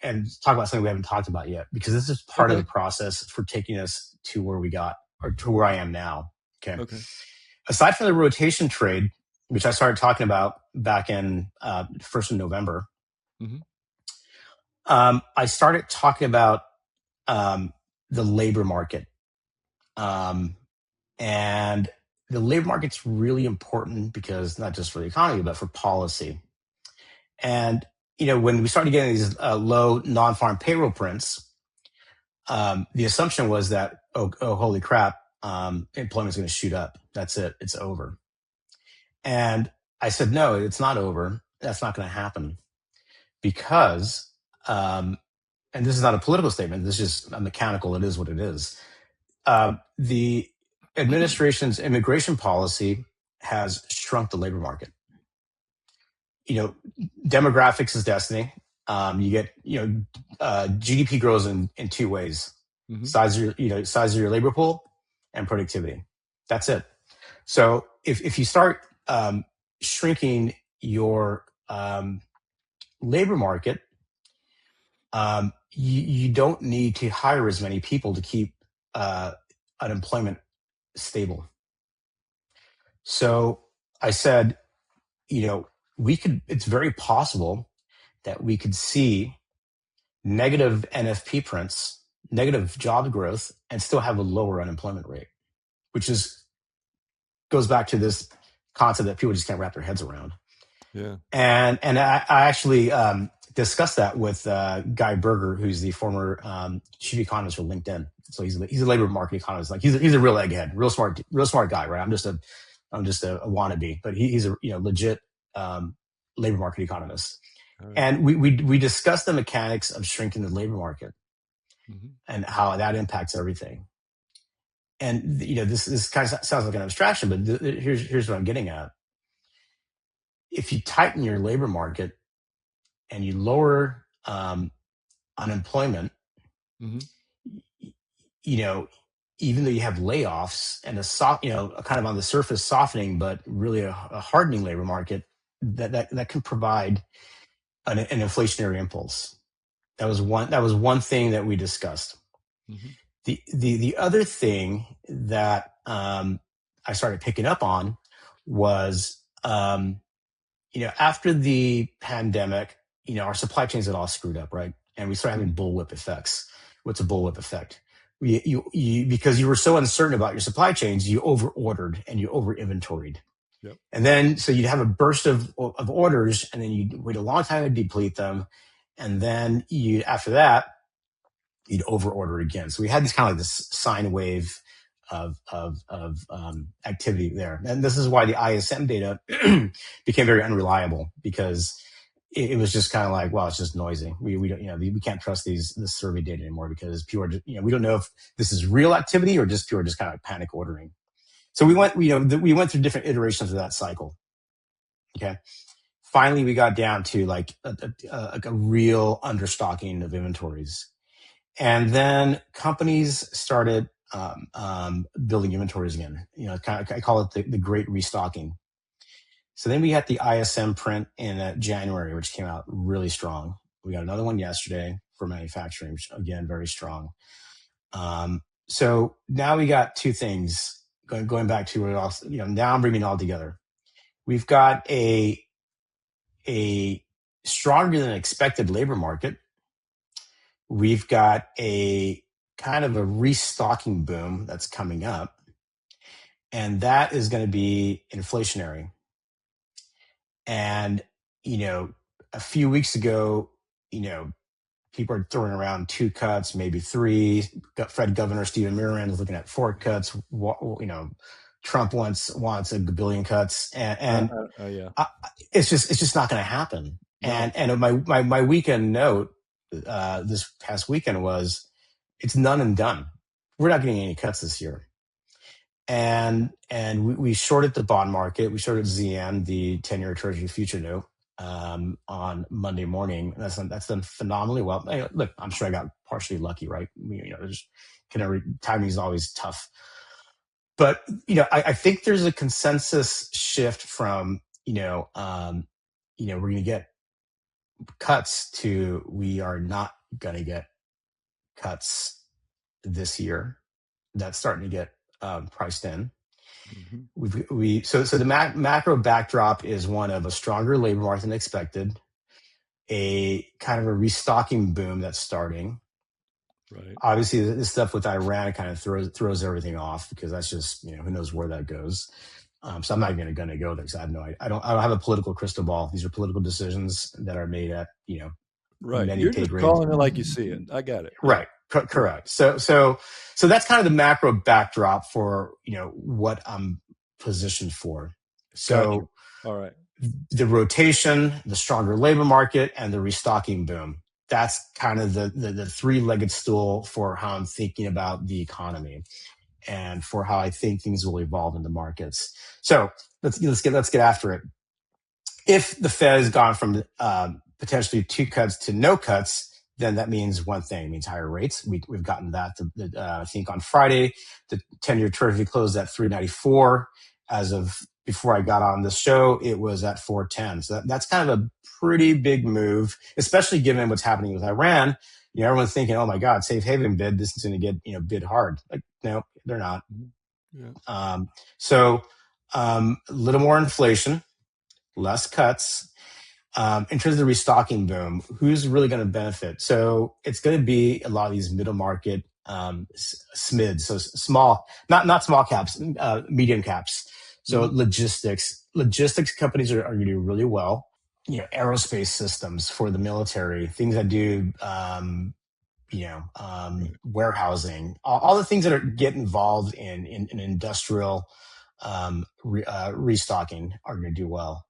and talk about something we haven't talked about yet, because this is part of the Okay. process for taking us to where we got, or to where I am now. Okay. Okay. Aside from the rotation trade, which I started talking about back in first of November, Mhm. I started talking about the labor market, and the labor market's really important because not just for the economy but for policy. And when we started getting these low non-farm payroll prints, the assumption was that, holy crap, employment's going to shoot up. That's it. It's over. And I said, no, it's not over. That's not going to happen because, and this is not a political statement. This is just a mechanical. It is what it is. The administration's immigration policy has shrunk the labor market. Demographics is destiny. You get, GDP grows in two ways: Mhm. size of your labor pool and productivity. That's it. So if you start shrinking your labor market, you don't need to hire as many people to keep unemployment stable. So I said, it's very possible that we could see negative NFP prints, negative job growth, and still have a lower unemployment rate, which goes back to this concept that people just can't wrap their heads around. Yeah. And I actually discussed that with Guy Berger, who's the former chief economist for LinkedIn. So he's a labor market economist. Like he's a real egghead, real smart guy, right? I'm just a I'm just a wannabe, but he's a legit labor market economist. All right. And we discussed the mechanics of shrinking the labor market Mhm. and how that impacts everything. And this kind of sounds like an abstraction, but here's what I'm getting at. If you tighten your labor market and you lower unemployment, Mhm. you know, even though you have layoffs and a soft, kind of on the surface softening, but really a hardening labor market, that can provide an inflationary impulse. That was one thing that we discussed. Mhm. The other thing that I started picking up on was after the pandemic, our supply chains had all screwed up, right? And we started having Mhm. bullwhip effects. What's a bullwhip effect? Because you were so uncertain about your supply chains, you over ordered and you over inventoried. Yep. And then, so you'd have a burst of orders, and then you'd wait a long time to deplete them. And then after that, you'd over order again. So we had this kind of like this sine wave of activity there. And this is why the ISM data became very unreliable, because it was just kind of like, well, it's just noisy. We don't, we can't trust this survey data anymore, because we don't know if this is real activity or just pure, just kind of panic ordering. So we went through different iterations of that cycle. Okay. Finally, we got down to like a real understocking of inventories. And then companies started building inventories again. Kind of, I call it the great restocking. So then we had the ISM print in January, which came out really strong. We got another one yesterday for manufacturing, which again, very strong. So now we got two things going back to it all. Now I'm bringing it all together. We've got a stronger than expected labor market. We've got a kind of a restocking boom that's coming up, and that is going to be inflationary. And, a few weeks ago, people are throwing around two cuts, maybe three. Fed Governor Stephen Mnuchin is looking at four cuts. Trump wants a billion cuts, and Yeah. it's just not going to happen. No. And my weekend note this past weekend was, it's none and done. We're not getting any cuts this year. And we shorted the bond market. We shorted ZM, the 10-year Treasury future note, on Monday morning. That's done phenomenally well. Hey, look, I'm sure I got partially lucky, right? Timing is always tough. But I think there's a consensus shift from we're going to get cuts to we are not going to get cuts this year. That's starting to get priced in. Mhm. So the macro backdrop is one of a stronger labor market than expected, a kind of a restocking boom that's starting. Right. Obviously, this stuff with Iran kind of throws everything off, because that's just who knows where that goes. So I'm not even going to go there, because I have no idea. I don't have a political crystal ball. These are political decisions that are made at Right. many You're pay just grades. calling it like you see it. I got it. Yeah. Right. Correct. So that's kind of the macro backdrop for, what I'm positioned for. Got you. So All right. the rotation, the stronger labor market, and the restocking boom. That's kind of the three-legged stool for how I'm thinking about the economy and for how I think things will evolve in the markets. So let's get after it. If the Fed has gone from potentially two cuts to no cuts, then that means one thing. It means higher rates. We've gotten that. I think on Friday, the 10-year Treasury closed at 3.94. As of before I got on the show, it was at 4.10. So that's kind of a pretty big move, especially given what's happening with Iran. Everyone's thinking, oh my God, safe haven bid. This is going to get bid hard. Like, no, they're not. Mhm. Yeah. So a little more inflation, less cuts. In terms of the restocking boom, who's really going to benefit? So it's going to be a lot of these middle market SMIDs, so small, not small caps, medium caps. So Mhm. logistics companies are going to do really well. Aerospace systems for the military, things that do Right. warehousing, all the things that get involved in industrial restocking are going to do well.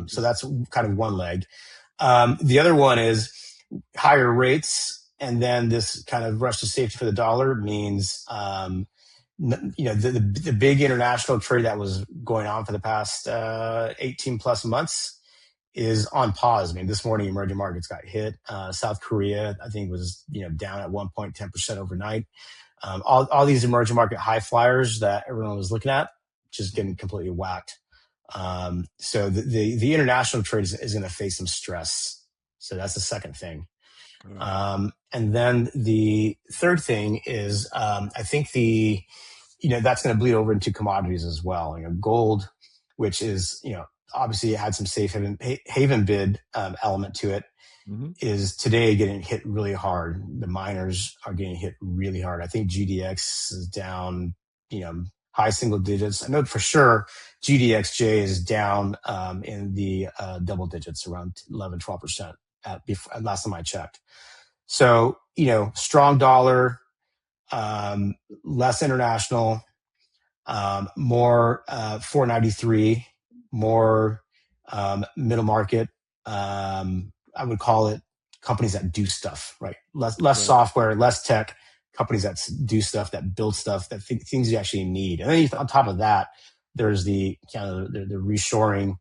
So Okay. that's kind of one leg. The other one is higher rates, and then this kind of rush to safety for the dollar means, the big international trade that was going on for the past 18 plus months is on pause. I mean, this morning emerging markets got hit. South Korea, I think, was down at 1.10% overnight. All these emerging market high flyers that everyone was looking at just getting completely whacked. So the international trade is going to face some stress. So that's the second thing. All right. And then the third thing is, I think that's going to bleed over into commodities as well. Gold, which is, obviously it had some safe haven bid element to it, Mm-hmm. is today getting hit really hard. The miners are getting hit really hard. I think GDX is down, high single digits. I know for sure GDXJ is down in the double digits, around 11, 12% last time I checked. So, strong dollar, less international, more 493, more middle market. I would call it companies that do stuff, right? Less Right. software, less tech, companies that do stuff, that build stuff, that things you actually need. And then on top of that, there's the kind of the reshoring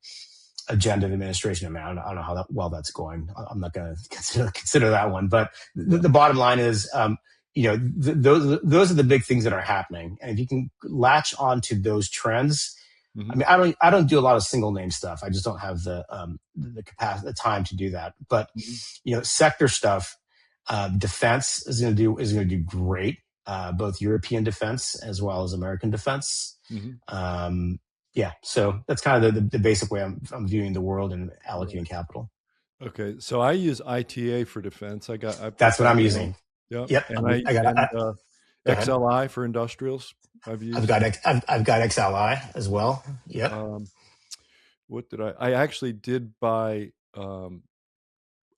agenda of administration. I mean, I don't know how well that's going. I'm not going to consider that one. But Yeah. the bottom line is, those are the big things that are happening. And if you can latch onto those trends, I Mm-hmm. mean, I don't do a lot of single name stuff. I just don't have the capacity, the time to do that. But Mm-hmm. sector stuff, defense is going to do great. Both European defense as well as American defense. Mm-hmm. Yeah, so that's kind of the basic way I'm viewing the world and Right. allocating capital. Okay. So I use ITA for defense. I put That's what that I'm one on. using. Yep. Yep, And I I got. and Go ahead. XLI for industrials. I've I've used. got I've got XLI as well. Yep, Um, what did I actually did buy.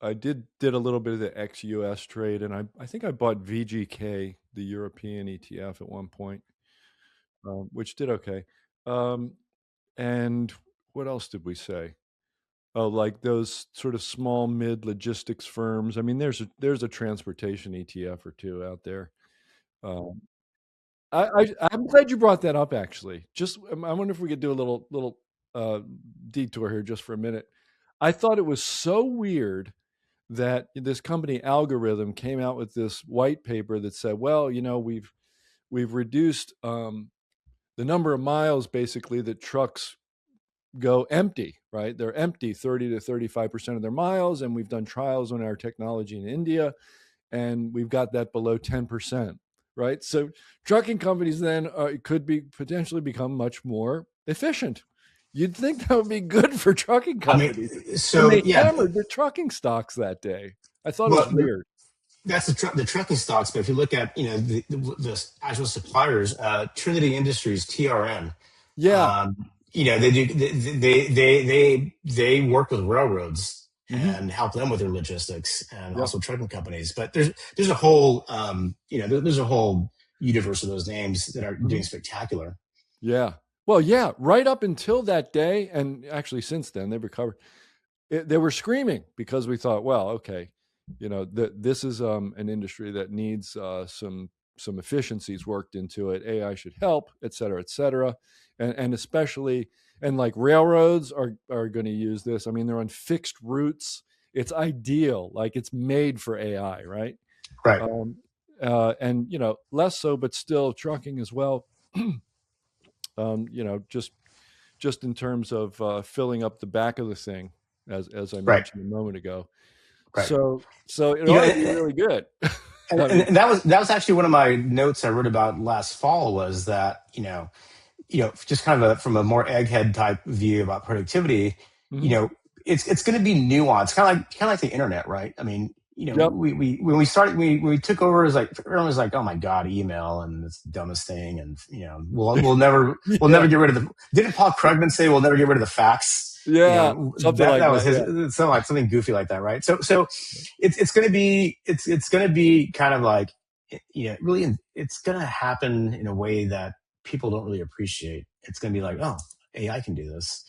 I did a little bit of the ex-US trade, and I think I bought VGK, the European ETF, at one point, which did okay. Um, and what else did we say? Oh, like those sort of small mid logistics firms. I mean, there's a transportation ETF or two out there. Um, I'm glad you brought that up. Actually, just I wonder if we could do a little uh, detour here just for a minute. I thought it was so weird that this company Algorithm came out with this white paper that said, well, we've reduced the number of miles basically that trucks go empty, right? They're empty 30 to 35% of their miles, and we've done trials on our technology in India, and we've got that below 10%, right? So trucking companies then could be potentially become much more efficient. You'd think that would be good for trucking I mean, companies, and so they yeah. hammered the trucking stocks that day. I thought it was Well, weird. that's the trucking stocks. But if you look at the actual suppliers, Trinity Industries (TRN), Yeah. they do they work with railroads Hmm. and help them with their logistics, and Yep. also trucking companies. But there's a whole there's a whole universe of those names that are doing Hmm. spectacular. Yeah. Well, yeah. Right up until that day, and actually since then, they've recovered. They were screaming because we thought, well, okay, this is an industry that needs some efficiencies worked into it. AI should help, et cetera, et cetera, and especially and like railroads are going to use this. I mean, they're on fixed routes. It's ideal, like it's made for AI, right? Right, Um, and less so, but still trucking as well. Just in terms of filling up the back of the thing, as I right, mentioned a moment ago. right. So it You know, ought to be really good. and, I and, mean, and that was actually one of my notes I wrote about last fall, was that just kind of from a more egghead type view about productivity, you mhm. know, it's going to be nuanced, kind of like the internet, right? I mean, Yep. we when we started, when we took over, it was like everyone was like, oh my god, email and it's the dumbest thing, and we'll never Yeah. get rid of the. Didn't Paul Krugman say we'll never get rid of the fax? Yeah. Something That like was that. his. Yeah. Something goofy like that, right? So it's going to be it's going to be kind of like really, it's going to happen in a way that people don't really appreciate. it's going to be like, oh, AI can do this,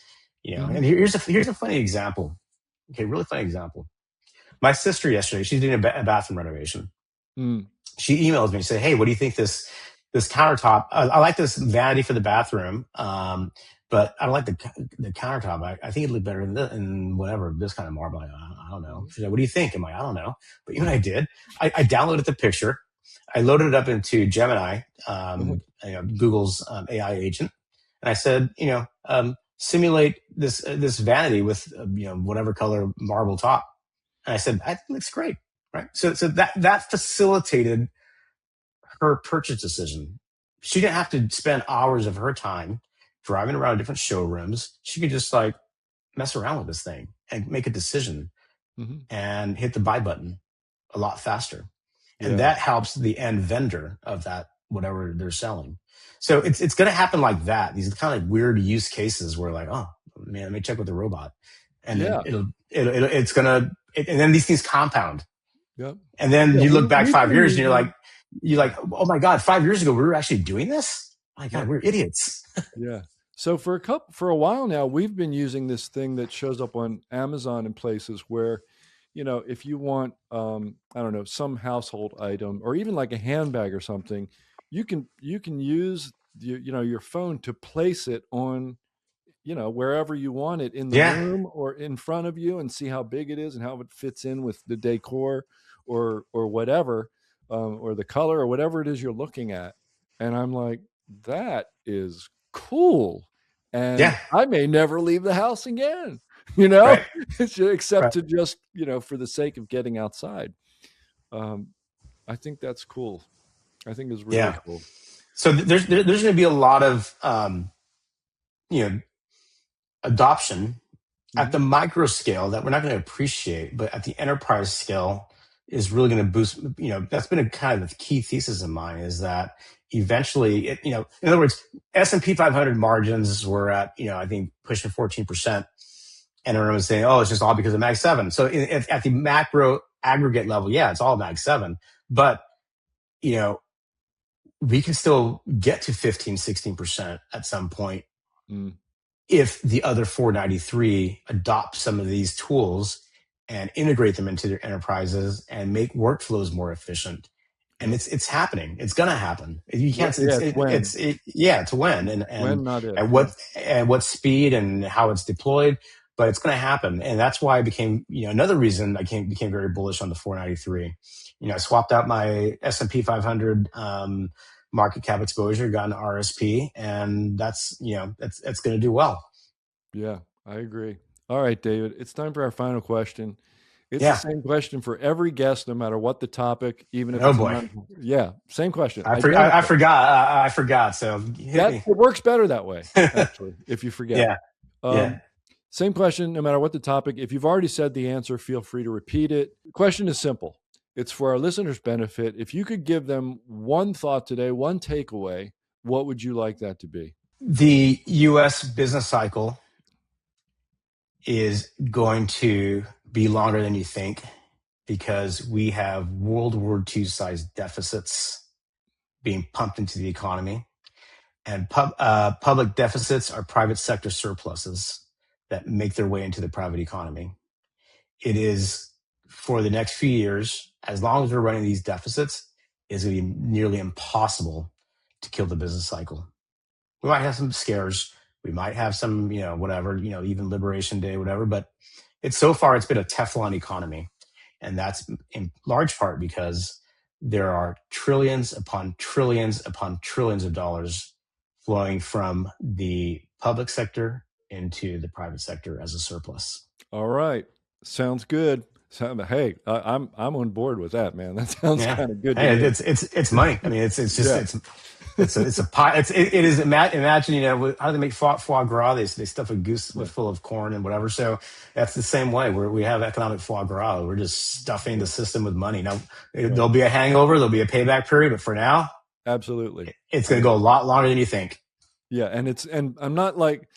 Mm-hmm. And here's a funny example. Okay, really funny example. My sister yesterday, she's doing a bathroom renovation. Mm. She emails me and say, "Hey, what do you think this countertop? I like this vanity for the bathroom, but I don't like the countertop. I think it'd look better in whatever this kind of marble. I don't know." Mm-hmm. She's like, "What do you think?" I'm like, "I don't know." But you know what I did? I downloaded the picture. I loaded it up into Gemini, Google's AI agent, and I said, simulate this vanity with whatever color marble top. And I said, "I think it looks great." Right. So that facilitated her purchase decision. She didn't have to spend hours of her time driving around different showrooms. She could just like mess around with this thing and make a decision Mm-hmm. and hit the buy button a lot faster. And Yeah. that helps the end vendor of that, whatever they're selling. So it's going to happen like that. These kind of like weird use cases where like, oh man, let me check with the robot. And then Yeah. it's going to, and then these things compound. Yeah. And then Yeah. you look back We've 5 been years and using. you're like, oh my God, 5 years ago, we were actually doing this? My Yeah. God, we're idiots. Yeah. So for a while now, we've been using this thing that shows up on Amazon and places where, if you want, I don't know, some household item or even like a handbag or something, you can use your phone to place it on, wherever you want it in the Yeah. room or in front of you and see how big it is and how it fits in with the decor or whatever, or the color or whatever it is you're looking at. And I'm like, that is cool. And Yeah. I may never leave the house again, you know, Right. except Right. to just, for the sake of getting outside. Um, I think that's cool. I think it's really Yeah. cool. So there's going to be a lot of, you know, adoption at Hmm. the micro scale that we're not going to appreciate, but at the enterprise scale is really going to boost. That's been a kind of a key thesis of mine is that eventually, in other words, S&P 500 margins were at, I think pushing 14%. And everyone was saying, oh, it's just all because of Mag 7. So at the macro aggregate level, yeah, it's all Mag 7. But, you know, we can still get to 15, 16% at some point Mm. if the other 493 adopt some of these tools and integrate them into their enterprises and make workflows more efficient. And Yep. it's happening. It's going to happen. You can't. Yeah, it's when. Yeah. It's when and When, not if. at Yeah. what speed and how it's deployed. But it's going to happen, and that's why I became. Another reason I became very bullish on the 493. I swapped out my S&P 500 market cap exposure, got an RSP, and that's going to do well. Yeah, I agree. All right, David, it's time for our final question. It's the Yeah. same question for every guest, no matter what the topic, even if Oh it's a boy. yeah, same question, I identical. forgot. I forgot. So hit That me. it works better that way, actually, if you forget. Yeah. Yeah. Um, Same question, no matter what the topic. If you've already said the answer, feel free to repeat it. The question is simple. It's for our listeners' benefit. If you could give them one thought today, one takeaway, what would you like that to be? The US business cycle is going to be longer than you think because we have World War II sized deficits being pumped into the economy. And public deficits are private sector surpluses that make their way into the private economy. It is for the next few years, as long as we're running these deficits, is going to be nearly impossible to kill the business cycle. We might have some scares. We might have some, whatever, even Liberation Day, whatever. But it's been a Teflon economy. And that's in large part because there are trillions upon trillions upon trillions of dollars flowing from the public sector into the private sector as a surplus. All right. Sounds good. Hey, I'm on board with that, man. That sounds Yeah. kind of good to Hey, me. it's money. I mean, it's just, Yeah. it's a pie. It is. Imagine, how do they make foie gras? They stuff a goose Yeah. with full of corn and whatever. So that's the same way where we have economic foie gras. We're just stuffing the system with money. Now Right. there'll be a hangover. There'll be a payback period, but for now, Absolutely. it's I going to go a agree. lot longer than you think. Yeah, and I'm not like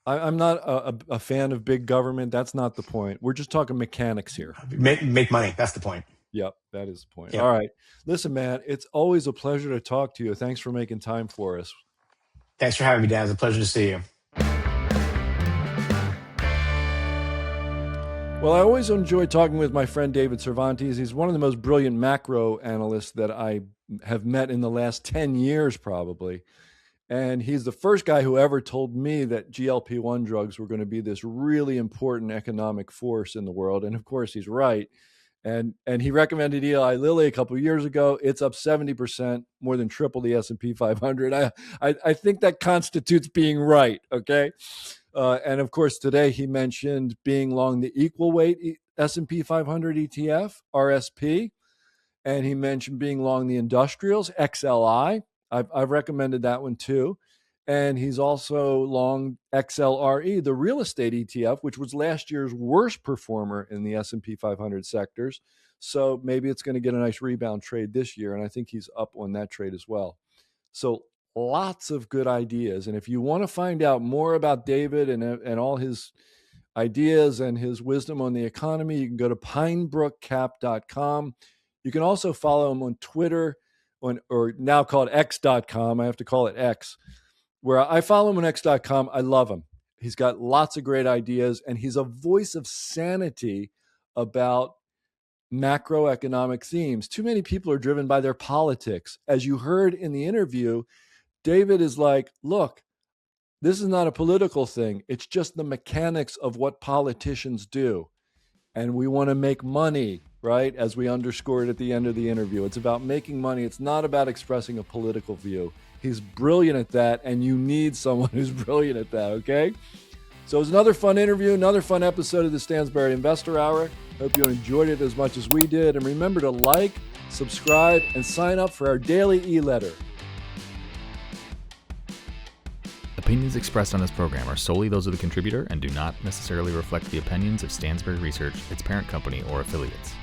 I'm not a fan of big government. That's not the point. We're just talking mechanics here. Make money. That's the point. Yep, that is the point. All Yep. right. Listen, man, it's always a pleasure to talk to you. Thanks for making time for us. Thanks for having me, Dan. It's a pleasure to see you. Well, I always enjoy talking with my friend David Cervantes. He's one of the most brilliant macro analysts that I have met in the last 10 years, probably. And he's the first guy who ever told me that GLP-1 drugs were going to be this really important economic force in the world. And of course, he's right. And he recommended Eli Lilly a couple of years ago. It's up 70%, more than triple the S&P 500. I think that constitutes being right, okay? And of course, today he mentioned being long the equal weight S&P 500 ETF, RSP, and he mentioned being long the industrials, XLI. I've recommended that one too. And he's also long XLRE, the real estate ETF, which was last year's worst performer in the S&P 500 sectors. So maybe it's going to get a nice rebound trade this year. And I think he's up on that trade as well. So lots of good ideas. And if you want to find out more about David and all his ideas and his wisdom on the economy, you can go to pinebrookcap.com. You can also follow him on Twitter, or now called X.com. I have to call it X, where I follow him on X.com. I love him. He's got lots of great ideas, and he's a voice of sanity about macroeconomic themes. Too many people are driven by their politics. As you heard in the interview, David is like, look, this is not a political thing. It's just the mechanics of what politicians do. And we want to make money, right? As we underscored at the end of the interview. It's about making money. It's not about expressing a political view. He's brilliant at that, and you need someone who's brilliant at that, okay? So it was another fun interview, another fun episode of the Stansberry Investor Hour. Hope you enjoyed it as much as we did. And remember to like, subscribe, and sign up for our daily e-letter. Opinions expressed on this program are solely those of the contributor and do not necessarily reflect the opinions of Stansberry Research, its parent company, or affiliates.